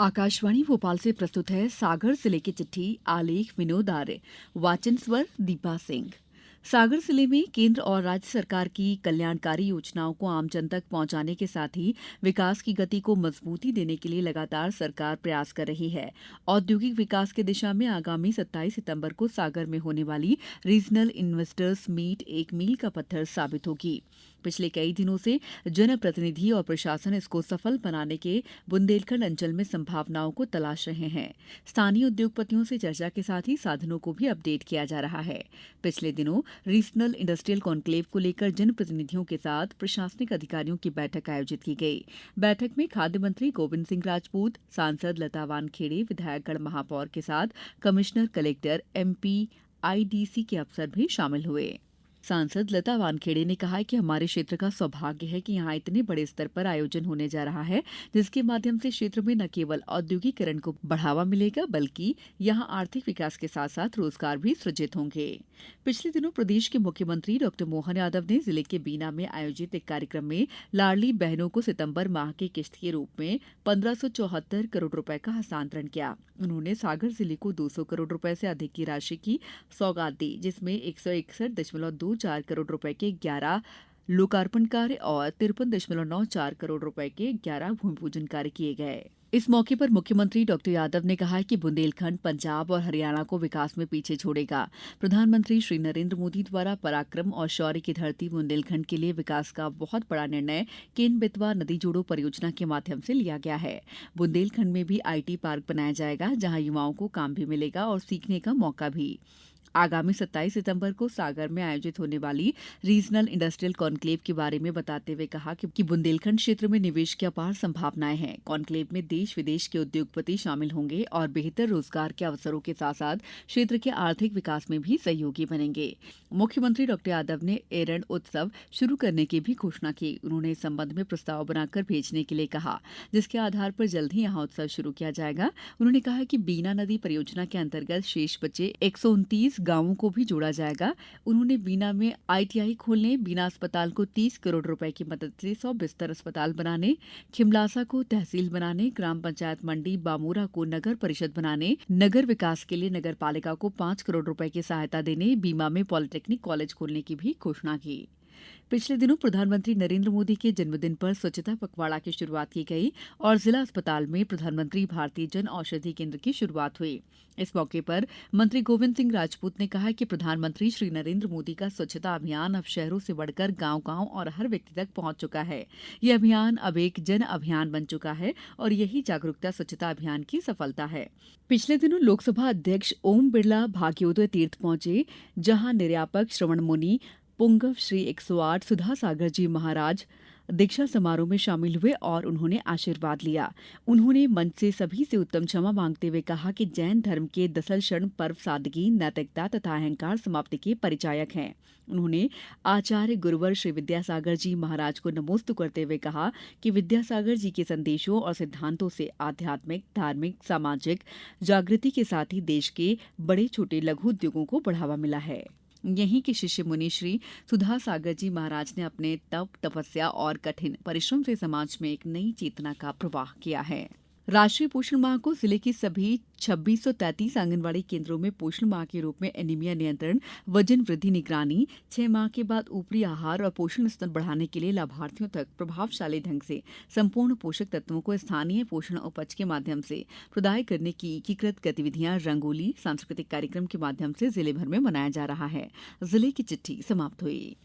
आकाशवाणी भोपाल से प्रस्तुत है सागर जिले की चिट्ठी। आलेख विनोद आर्य, वाचन स्वर दीपा सिंह। सागर जिले में केंद्र और राज्य सरकार की कल्याणकारी योजनाओं को आमजन तक पहुंचाने के साथ ही विकास की गति को मजबूती देने के लिए लगातार सरकार प्रयास कर रही है। औद्योगिक विकास की दिशा में आगामी 27 सितंबर को सागर में होने वाली रीजनल इन्वेस्टर्स मीट एक मील का पत्थर साबित होगी। पिछले कई दिनों से जनप्रतिनिधि और प्रशासन इसको सफल बनाने के बुंदेलखंड अंचल में संभावनाओं को तलाश रहे हैं। स्थानीय उद्योगपतियों से चर्चा के साथ ही साधनों को भी अपडेट किया जा रहा है। पिछले दिनों रीजनल इंडस्ट्रियल कॉन्क्लेव को लेकर जनप्रतिनिधियों के साथ प्रशासनिक अधिकारियों की बैठक आयोजित की गई। बैठक में खाद्य मंत्री गोविंद सिंह राजपूत, सांसद लता वानखेड़े, विधायकगण महापौर के साथ कमिश्नर, कलेक्टर, एमपी, आईडीसी के अफसर भी शामिल हुए। सांसद लता वानखेड़े ने कहा कि हमारे क्षेत्र का सौभाग्य है कि यहाँ इतने बड़े स्तर पर आयोजन होने जा रहा है, जिसके माध्यम से क्षेत्र में न केवल औद्योगिकरण को बढ़ावा मिलेगा बल्कि यहाँ आर्थिक विकास के साथ साथ रोजगार भी सृजित होंगे। पिछले दिनों प्रदेश के मुख्यमंत्री डॉ मोहन यादव ने जिले के बीना में आयोजित एक कार्यक्रम में लाडली बहनों को सितंबर माह की किस्त के रूप में 1574 करोड़ रुपए का हस्तांतरण किया। उन्होंने सागर जिले को 200 करोड़ रुपए से अधिक की राशि की सौगात दी, जिसमें 161.24 करोड़ रुपए के 11 लोकार्पण कार्य और 53.94 करोड़ रुपए के 11 भूमि पूजन कार्य किए गए। इस मौके पर मुख्यमंत्री डॉ यादव ने कहा कि बुंदेलखंड पंजाब और हरियाणा को विकास में पीछे छोड़ेगा। प्रधानमंत्री श्री नरेंद्र मोदी द्वारा पराक्रम और शौर्य की धरती बुंदेलखंड के लिए विकास का बहुत बड़ा निर्णय केन बेतवा नदी जोड़ो परियोजना के माध्यम से लिया गया है। बुंदेलखंड में भी आईटी पार्क बनाया जाएगा, जहां युवाओं को काम भी मिलेगा और सीखने का मौका भी। आगामी 27 सितंबर को सागर में आयोजित होने वाली रीजनल इंडस्ट्रियल कॉन्क्लेव के बारे में बताते हुए कहा कि बुंदेलखंड क्षेत्र में निवेश की अपार संभावनाएं हैं। कॉन्क्लेव में देश विदेश के उद्योगपति शामिल होंगे और बेहतर रोजगार के अवसरों के साथ साथ क्षेत्र के आर्थिक विकास में भी सहयोगी बनेंगे। मुख्यमंत्री डॉ यादव ने एरंड उत्सव शुरू करने की भी घोषणा की। उन्होंने इस संबंध में प्रस्ताव बनाकर भेजने के लिए कहा, जिसके आधार पर जल्द ही यहाँ उत्सव शुरू किया जाएगा। उन्होंने कहा कि बीना नदी परियोजना के अंतर्गत शेष बचे 129 गांवों को भी जोड़ा जाएगा। उन्होंने बीना में आईटीआई खोलने, बीना अस्पताल को 30 करोड़ रुपए की मदद से 100 बिस्तर अस्पताल बनाने, खिमलासा को तहसील बनाने, ग्राम पंचायत मंडी बामूरा को नगर परिषद बनाने, नगर विकास के लिए नगर पालिका को 5 करोड़ रुपए की सहायता देने, बीमा में पॉलिटेक्निक कॉलेज खोलने की भी घोषणा की। पिछले दिनों प्रधानमंत्री नरेंद्र मोदी के जन्मदिन पर स्वच्छता पखवाड़ा की शुरुआत की गई और जिला अस्पताल में प्रधानमंत्री भारतीय जन औषधि केंद्र की शुरुआत हुई। इस मौके पर मंत्री गोविंद सिंह राजपूत ने कहा कि प्रधानमंत्री श्री नरेंद्र मोदी का स्वच्छता अभियान अब शहरों से बढ़कर गांव-गांव और हर व्यक्ति तक पहुंच चुका है। यह अभियान अब एक जन अभियान बन चुका है और यही जागरूकता स्वच्छता अभियान की सफलता है। पिछले दिनों लोकसभा अध्यक्ष ओम बिरला भाग्योदय तीर्थ पहुंचे, जहां निर्यापक श्रवण मुनि पुंगव श्री 108 सुधा सागर जी महाराज दीक्षा समारोह में शामिल हुए और उन्होंने आशीर्वाद लिया। उन्होंने मंच से सभी से उत्तम क्षमा मांगते हुए कहा कि जैन धर्म के दसल क्षण पर्व सादगी, नैतिकता तथा अहंकार समाप्ति के परिचायक हैं। उन्होंने आचार्य गुरुवर श्री विद्यासागर जी महाराज को नमोस्तु करते हुए कहा कि विद्यासागर जी के संदेशों और सिद्धांतों से आध्यात्मिक, धार्मिक, सामाजिक जागृति के साथ ही देश के बड़े छोटे लघु उद्योगों को बढ़ावा मिला है। यहीं के शिष्य मुनि श्री सुधा सागर जी महाराज ने अपने तप, तपस्या और कठिन परिश्रम से समाज में एक नई चेतना का प्रवाह किया है। राष्ट्रीय पोषण माह को जिले की सभी 2633 आंगनवाड़ी केंद्रों में पोषण माह के रूप में एनीमिया नियंत्रण, वजन वृद्धि निगरानी, 6 माह के बाद ऊपरी आहार और पोषण स्तर बढ़ाने के लिए लाभार्थियों तक प्रभावशाली ढंग से संपूर्ण पोषक तत्वों को स्थानीय पोषण उपज के माध्यम से प्रदाय करने की एकीकृत गतिविधियां रंगोली, सांस्कृतिक कार्यक्रम के माध्यम से जिले भर में मनाया जा रहा है। जिले की चिट्ठी समाप्त हुई।